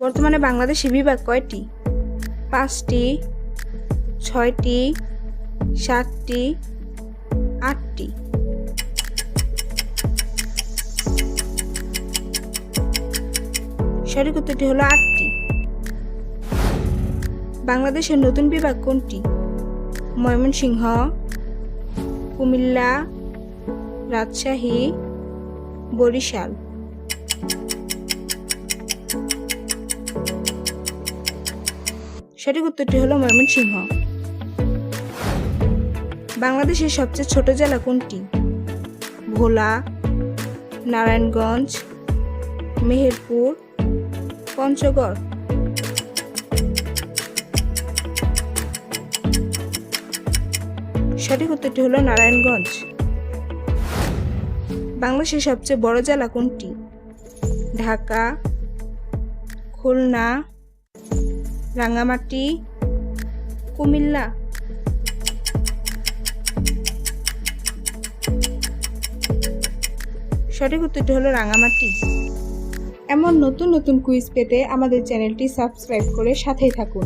বর্তমানে বাংলাদেশে বিভাগ কয়টি? 5টি, 6টি, 7টি, 8টি। সঠিক উত্তরটি হলো 8টি। বাংলাদেশের নতুন বিভাগ কোনটি? ময়মনসিংহ, কুমিল্লা, রাজশাহী, বরিশাল। সঠিক উত্তরটি হলো ময়মনসিংহ। বাংলাদেশের সবচেয়ে ছোট জেলা কোনটি? ভোলা, নারায়ণগঞ্জ, মেহেরপুর, পঞ্চগড়। সঠিক উত্তরটি হলো নারায়ণগঞ্জ। বাংলাদেশের সবচেয়ে বড় জেলা কোনটি? ঢাকা, খুলনা, রাঙ্গামাটি, কুমিল্লা। সঠিক উত্তরটি হলো রাঙ্গামাটি। এমন নতুন নতুন কুইজ পেতে আমাদের চ্যানেলটি সাবস্ক্রাইব করে সাথেই থাকুন।